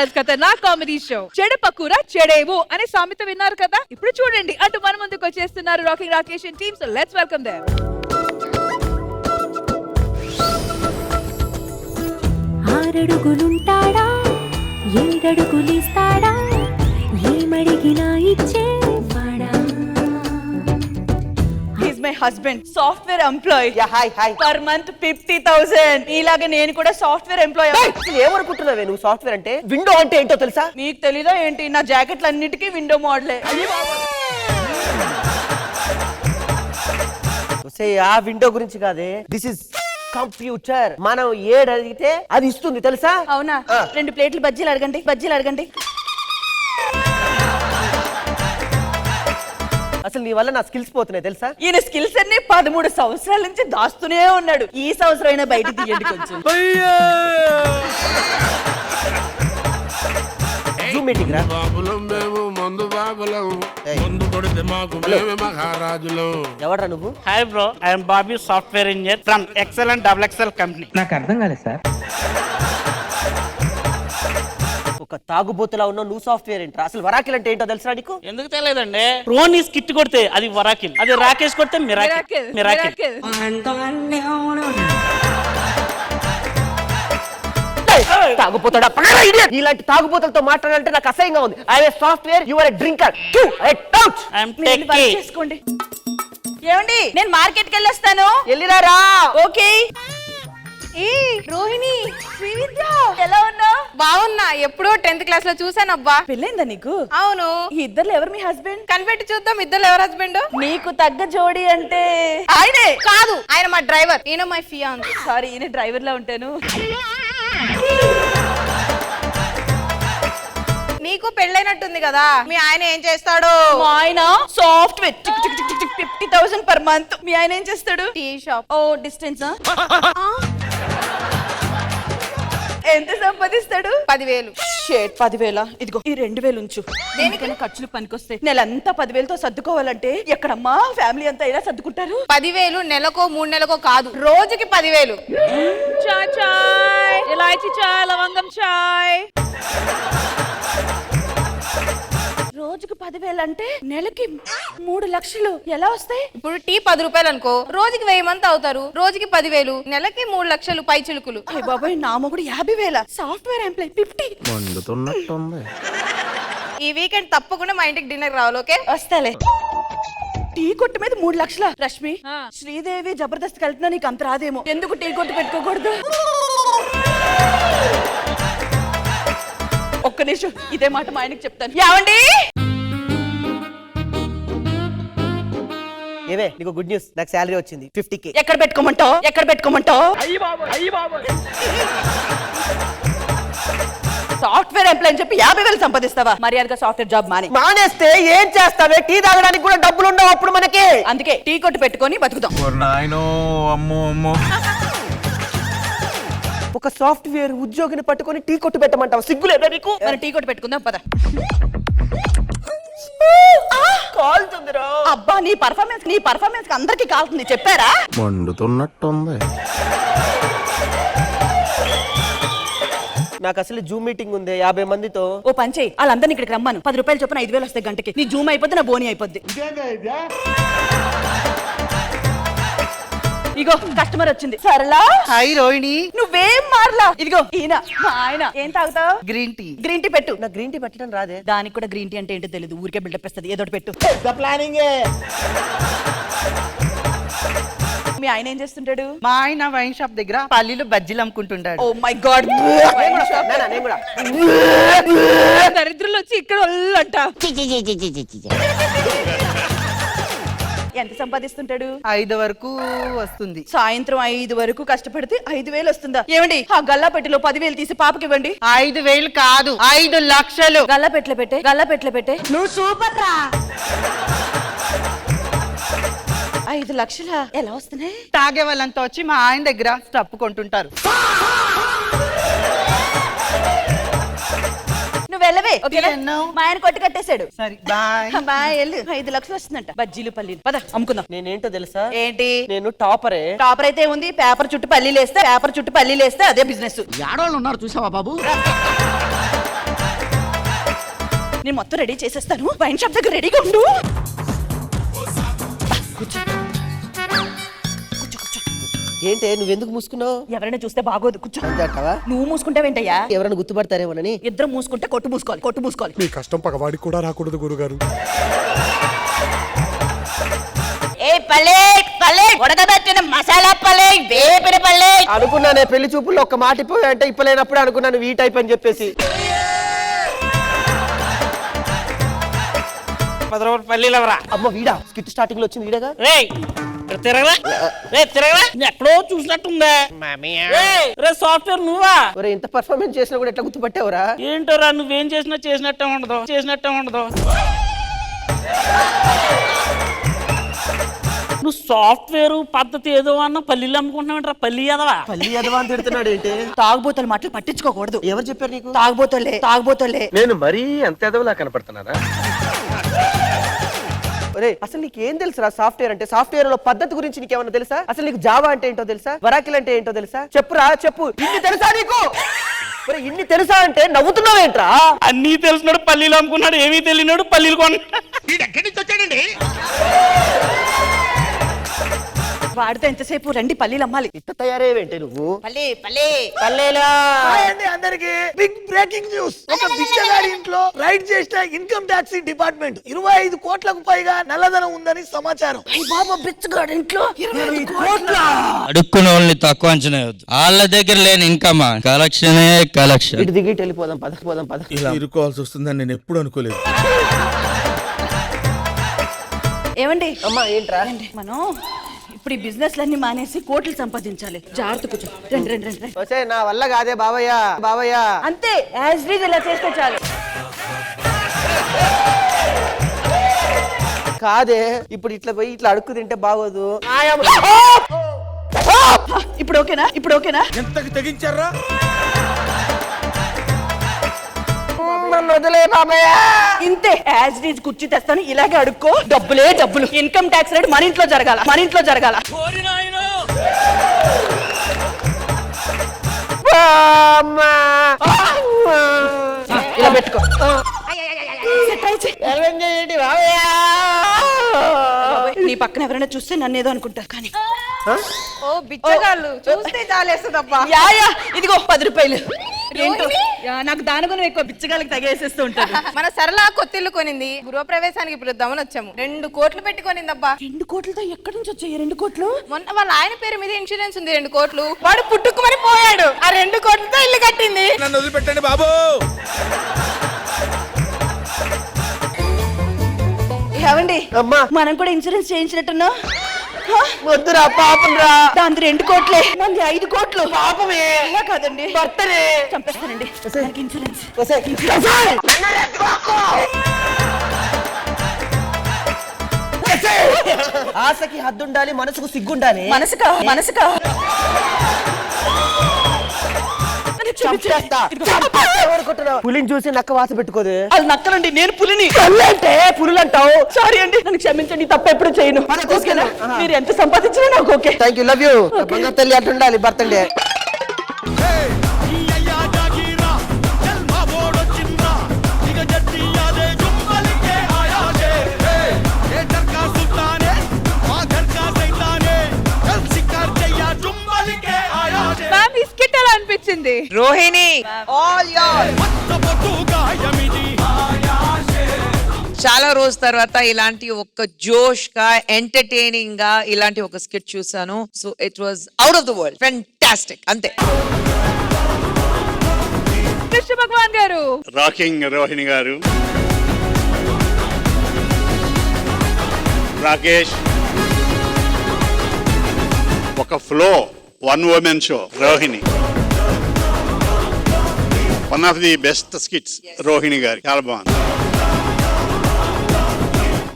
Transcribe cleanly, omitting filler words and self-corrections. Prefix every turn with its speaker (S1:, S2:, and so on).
S1: India's ఖతర్నాక్ comedy show చెడపకూర చెడేవు అనే సామెత విన్నారు కదా. ఇప్పుడు చూడండి అటు మన ముందుకు వచ్చేస్తున్నారు rocking Rakesh team. So let's welcome them.
S2: ఆరడుగులుంటాడా ఏడడుగులిస్తాడా ఏమడిగినా ఇచ్చేవాడా.
S3: He's my husband, software employee.
S4: Yeah hi hi.
S3: Per month 50,000. ఇలాగే నేను కూడా సాఫ్ట్వేర్ ఎంప్లాయ్.
S4: అసలు ఏమనుకుంటున్నావే నువ్వు సాఫ్ట్వేర్ అంటే? విండో అంటే ఏంటో తెలుసా?
S3: నీకు తెలీదా ఏంటి? నా జాకెట్లు అన్నిటికీ విండో మోడలే.
S4: ఆ విండో గురించి కాదే, దిస్ ఇస్ కంప్యూటర్. మనం ఏడు అడిగితే అది ఇస్తుంది తెలుసా?
S3: అవునా? 2 ప్లేట్లు బజ్జీలు అడగండి, బజ్జీలు అడగండి.
S4: అసలు నీ వల్ల నా స్కిల్స్ పోతున్నాయి తెలుసా?
S3: ఈయన స్కిల్స్ అన్ని 13 సంవత్సరాల నుంచి దాస్తూనే ఉన్నాడు. ఈ సంవత్సరం అయినా బయట తీయండి కొంచెం.
S4: జూమ్ మీటింగ్ రా. ఎవడ్రా నువ్వు?
S5: Hi bro, I'm Bobby, software engineer from Excel and XXL company.
S6: నాకు అర్థం కాలేదు సార్.
S4: ఒక తాగుబోతులా ఉన్నావు నువ్వు, సాఫ్ట్వేర్ ఏంట్రా? అసలు వరాకిల్ అంటే ఏంటో తెలుసా నీకు?
S5: ఎందుకు తెలియదండి? రోనీ స్కిట్ కొడితే అది వరాకిల్, అది రాకేష్ కొడితే మిరాకిల్. మిరాకిల్.
S4: తాగుపోతాడా? ఇలాంటి తాగుబోతులతో మాట్లాడాలంటే నాకు అసహ్యంగా ఉంది. I am software, you are a drinker.
S5: I'm
S3: వెళ్ళి వర్క్ చేసుకోండి. ఏమండి, నేను మార్కెట్ కి వెళ్ళొస్తాను.
S4: వెళ్ళిరారా.
S3: ఓకే. ఏ రోహిణి, శ్రీవిద్య, ఎలా ఉన్నావు?
S7: బాగున్నా. ఎప్పుడో 10th క్లాస్ లో చూసానబ్బా.
S3: పెళ్ళైందా నీకు?
S7: అవును.
S3: ఈ ఇద్దరు ఎవరు మీ హస్బెండ్?
S7: కనిపెట్టి చూద్దాం, ఇద్దరు ఎవరు హస్బెండ్?
S3: నీకు తగ్గ జోడి అంటే ఆయనే
S7: కాదు, ఆయన మా డ్రైవర్, ఈయన మై ఫియాన్స్.
S3: సారీ, ఈయన డ్రైవర్ లా ఉంటాను.
S7: నీకు పెళ్ళైనట్టుంది కదా, మీ ఆయన ఏం చేస్తాడు?
S3: మా ఆయన సాఫ్ట్వేర్ 50,000 per month. మీ ఆయన ఏం చేస్తాడు?
S7: Tea shop.
S3: ఓ డిస్టెన్స్. ఎంత సంపాదిస్తాడు?
S7: 10,000.
S3: షేట్ 10,000. ఇదిగో ఈ 2,000 ఉంచు. దేనికైనా ఖర్చులు పనికొస్తాయి. నెలంతా 10,000తో సర్దుకోవాలంటే ఎక్కడమ్మా ఫ్యామిలీ అంతా ఎలా సర్దుకుంటారు?
S7: 10,000 నెలకో 3 నెలకో కాదు, రోజుకి 10,000.
S1: చాయ్ చాయ్, ఇలాచీ చాయ్, లవంగం చాయ్.
S3: రోజుకి 10,000 అంటే నెలకి 3 లక్షలు ఎలా వస్తాయి?
S7: ఇప్పుడు టీ 10 రూపాయలు అనుకో, రోజుకి 1000 మంది అవుతారు. రోజుకి 10,000, నెలకి 3 లక్షలు పై చిలుకులు.
S3: అయ్య బాబాయ్, నా మొగుడు 50,000. Software employee 50.
S7: ఈ వీకెండ్ తప్పకుండా మా ఇంటికి డిన్నర్ రావాలి. ఓకే,
S3: వస్తాలే. టీ కొట్టు మీద 3 లక్షల. రష్మి, శ్రీదేవి జబర్దస్త్ కలిపినా నీకు అంత రాదేమో. ఎందుకు టీ కొట్టు పెట్టుకోకూడదు? ఒక్క నిమిషం, ఇదే మాట మా ఆయనకి చెప్తాను. ఏమండి,
S4: ఏవే నీకు గుడ్ న్యూస్, నాకు శాలరీ వచ్చింది 50K.
S3: ఎక్కడ పెట్టుకోమంటావు? ఎక్కడ పెట్టుకోమంటావు? సాఫ్ట్వేర్ ఎంప్లాయ్ అని చెప్పి 50,000 సంపాదిస్తావా? మర్యాదగా సాఫ్ట్వేర్ జాబ్
S4: మానేస్తే ఏం చేస్తావే? టీ తాగడానికి కూడా డబ్బులు ఉండవు అప్పుడు మనకి.
S3: అందుకే టీ కొట్టు పెట్టుకొని బతుకుతాం.
S4: ఒక సాఫ్ట్వేర్ ఉద్యోగిని పట్టుకొని టీ కొట్టు పెట్టమంటావు? సిగ్గులేదా నీకు?
S3: మనం టీ కొట్టు పెట్టుకుందాం పద.
S4: కాల్తుందిరా.
S3: అబ్బా, నీ పర్ఫార్మెన్స్ అందరికి కాలుతుంది. చెప్పారా?
S8: మండుతున్నట్టుంది.
S4: నాకు అసలు జూమ్ మీటింగ్ ఉంది 50 మందితో.
S3: ఓ పని చేయి, వాళ్ళందరినీ ఇక్కడికి రమ్మను. 10 రూపాయలు చొప్పున 5,000 వస్తాయి గంటకి. నీ జూమ్ అయిపోద్ది, నా బోని అయిపోద్ది. ఇగో కస్టమర్ వచ్చింది. సరళా.
S9: హాయ్ రోహిణి.
S3: నువ్వేం మారలా. ఇదిగో ఈయన మా ఆయన. ఏం తాగుతావు?
S9: Green tea.
S3: గ్రీన్ టీ పెట్టు.
S4: నా గ్రీన్ టీ పెట్టడం రాదే.
S3: దానికి కూడా గ్రీన్ టీ అంటే ఏంటో తెలియదు, ఊరికే బిల్డప్ ఇస్తుంది. ఏదోటి పెట్టు. మీ ఆయన ఏం చేస్తుంటాడు?
S9: మా ఆయన వైన్ షాప్ దగ్గర పల్లీలు బజ్జీలు అమ్ముకుంటుంటాడు.
S3: Oh my God.
S4: నేను కూడా.
S1: దరిద్రులు వచ్చి ఇక్కడ అంట.
S3: ఎంత సంపాదిస్తుంటాడు?
S9: 5 వరకు వస్తుంది.
S3: సాయంత్రం 5 వరకు కష్టపడితే 5,000 వస్తుందా? ఏమండి, ఆ గల్లా పెట్టిలో 10,000 తీసి పాపకి ఇవ్వండి.
S9: 5,000 కాదు, 5 లక్షలు.
S3: గల్లా పెట్ల పెట్టే. నువ్వు సూపర్ రా. 5 లక్షల ఎలా వస్తున్నాయి?
S9: తాగే వాళ్ళంతా వచ్చి మా ఆయన దగ్గర స్టప్ కొంటుంటారు.
S3: నువ్వు వెళ్ళవే. ఓకేనా?
S9: ఎన్నో?
S3: మా ఆయన కొట్టు కట్టేశాడు.
S9: సరే బాయ్.
S3: బాయ్, వెళ్ళు. 5 లక్షలు వస్తుందంట. బజ్జీలు పల్లీలు. పద అమ్ముకుందాం.
S4: నేనేంటో తెలుసా?
S3: ఏంటి?
S4: నేను టాపరే.
S3: టాపర్ అయితే ఉంది. పేపర్ చుట్టూ పల్లీలు వేస్తే అదే బిజినెస్.
S8: ఏడోళ్ళు ఉన్నారు చూసావా బాబు?
S3: నేను మొత్తం రెడీ చేసేస్తాను. వైన్ షాప్ దగ్గర రెడీగా ఉండు. కూర్చో. కూర్చో, కూర్చో.
S4: ఏంటే నువ్వెందుకు మూసుకున్నావు?
S3: ఎవరైనా చూస్తే బాగోదు. కూర్చో.
S4: అంటావా?
S3: నువ్వు మూసుకుంటావేంటయ్యా?
S4: ఎవరైనా గుర్తుపడతారేమోనని.
S3: ఇద్దరు మూసుకుంటే కొట్టు మూసుకోవాలి. కొట్టు మూసుకోవాలి.
S8: మీ కష్టం పగవాడికి కూడా రాకూడదు గురుగారు.
S3: ఏ పల్లె పల్లె ఉడకబెట్టిన మసాలా పల్లె వేపిన పల్లె.
S4: అనుకున్నానే పెళ్లి చూపుల్లో ఒక మాట ఇప్పు అంటే ఇప్పలేనప్పుడు అనుకున్నాను ఈ టైప్ అని చెప్పేసి.
S5: 10 రూపాయలు పల్లీలవరా.
S4: అమ్మ వీడా స్కిట్ స్టార్టింగ్ లో వచ్చింది వీడగా.
S5: రేయ్ తిరగరా, రే తిరగరా, ఎక్కడో చూసినట్టుందా? రే సాఫ్ట్వేర్ నువ్వా?
S4: ఒరే ఇంత పర్ఫార్మెన్స్ చేసినా కూడా ఎట్లా గుర్తుపట్టావురా?
S5: ఏంటోరా నువ్వేం చేసినట్టే ఉండదు. నువ్వు సాఫ్ట్వేర్ పద్ధతి ఏదో అన్న పల్లీలు అమ్ముకుంటున్నావు. పల్లి అదవా?
S4: పల్లి అదవా అని తిడుతున్నాడు ఏంటి?
S3: తాగుబోతుల మాటలు పట్టించుకోకూడదు.
S4: ఎవరు చెప్పారు నీకు?
S3: తాగుబోతులే.
S8: నేను మరీ అంత ఎదవలా కనపడుతున్నానా?
S4: ఒరే అసలు నీకేం తెలుసురా సాఫ్ట్వేర్ అంటే? సాఫ్ట్వేర్ లో పద్ధతి గురించి నీకేమన్నా తెలుసా? అసలు నీకు జావా అంటే ఏంటో తెలుసా? వరాకిల్ అంటే ఏంటో తెలుసా? చెప్పురా చెప్పు. ఇన్ని తెలుసా నీకు? ఒరే ఇన్ని తెలుసా అంటే నవ్వుతున్నావేంట్రా?
S5: అన్నీ తెలిసినాడు పల్లీలు అమ్ముకున్నాడు, ఏమీ తెలియనాడు పల్లీలు కొన్నాడు.
S3: వాడితే ఎంతసేపు రండి పల్లీలు అమ్మాలి.
S4: ఇట్ట తయారయ్యేవేంటే నువ్వు?
S3: పల్లీలా
S6: అందరికి బిగ్ బ్రేకింగ్ న్యూస్. ఒక బిచ్చగాడి ఇంట్లో రైడ్ చేసిన ఇన్కమ్ ట్యాక్స్ డిపార్ట్మెంట్ 25 కోట్లకు పైగా నల్లధనం ఉందని సమాచారం.
S3: బాబా బిచ్చగాడి ఇంట్లో 25 కోట్ల.
S10: అడుక్కున్న వాళ్ళని తక్కువ అంచనా వేయొద్దు. వాళ్ళ దగ్గర లేని ఇన్కమ్ కలెక్షనే కలెక్షన్.
S4: ఇటు దిగి వెళ్ళిపోదాం పద.
S8: ఇలా ఇరుకోవాల్సి వస్తుందని నేను ఎప్పుడు అనుకోలేదు.
S3: ఏమండి
S4: అమ్మా ఏంట్రా?
S3: మనం ఇప్పుడు ఈ బిజినెస్ లన్నీ మానేసి కోట్లు సంపాదించాలి. జాగ్రత్త కూర్చో. రండి.
S4: వచ్చే నా వల్ల కాదే బావయ్య.
S3: అంతే యాజ్ రీజ్ ఇలా చేస్తే చాలు.
S4: కాదే ఇప్పుడు ఇట్లా పోయి ఇట్లా అడుక్కు తింటే బాగోదు.
S3: ఇప్పుడు ఓకేనా?
S8: ఎంతకి తెగించారా?
S4: వదిలే బాబయ్య.
S3: ఇంతే యాజ్ రీజ్ కుర్చీ తెస్తాను. ఇలాగే అడుక్కో. డబ్బులు. ఇన్కమ్ ట్యాక్స్ రేట్ మన ఇంట్లో జరగాల. ఇలా పెట్టుకో. నీ పక్కన ఎవరైనా చూస్తే నన్ను ఏదో అనుకుంటారు కానీ
S7: ఓ బిచ్చగాళ్ళు చూస్తే చాలేస్తుందబ్బా.
S3: యా ఇదిగో 10 రూపాయలు. ఏంటో నాకు దానిగుణం ఎక్కువ. బిచ్చగాళ్ళకి తగేసేస్తూ ఉంటారు.
S7: మన సరళ కొత్తిల్లు కొనింది. గృహప్రవేశానికి పిలుద్దామని వచ్చాము. 2 కోట్లు పెట్టి కొనిందబ్బా.
S3: 2 కోట్లతో ఎక్కడి నుంచి వచ్చాయి 2 కోట్లు?
S7: మొన్న వాళ్ళ ఆయన పేరు మీద ఇన్సూరెన్స్ ఉంది 2 కోట్లు. వాడు పుట్టుకుమని పోయాడు. ఆ 2 కోట్లతో ఇల్లు కట్టింది.
S8: నన్ను వదిలిపెట్టండి బాబు.
S3: ఏమండి
S4: అమ్మా
S3: మనం కూడా ఇన్సూరెన్స్ చేయించినట్టున్నా?
S4: వద్దురా పాపం రా.
S3: దాని 2 కోట్లే, మంది 5 కోట్లు.
S4: పాపమే.
S3: అలా కాదండి,
S4: భర్తనే
S3: చంపేస్తానండి. దానికి ఇన్సూరెన్స్.
S4: ఆశకి హద్దుండాలి, మనసుకు సిగ్గుండాలి.
S3: మనసుకా
S4: పులిని చూసి నక్క వాస పెట్టుకోదు.
S3: అది నక్కలండి, నేను పులిని.
S4: అంటే పులులు అంటావు.
S3: సారీ అండి, నన్ను క్షమించండి. తప్ప ఎప్పుడు చేయను. ఓకేనా? మీరు ఎంత సంపాదించినా నాకు okay.
S4: Thank you, love you. బంగారు తల్లి అట్టుండాలి బర్త్డే.
S1: మ్యామ్ ఈ స్కిట్ ఎలా అనిపించింది?
S9: Rohini all your. చాలా రోజు తర్వాత ఇలాంటి ఒక జోష్ గా ఎంటర్టైనింగ్ గా ఇలాంటి ఒక స్కిట్ చూసాను. So it was out of the world, fantastic. అంతే.
S1: కృష్ణ భగవాన్ గారు,
S11: రాకింగ్ రోహిణి గారు, రాకేష్, ఒక flow, 1 woman show Rohini. One of the best skits Rohini గారి, చాలా బాగుంది.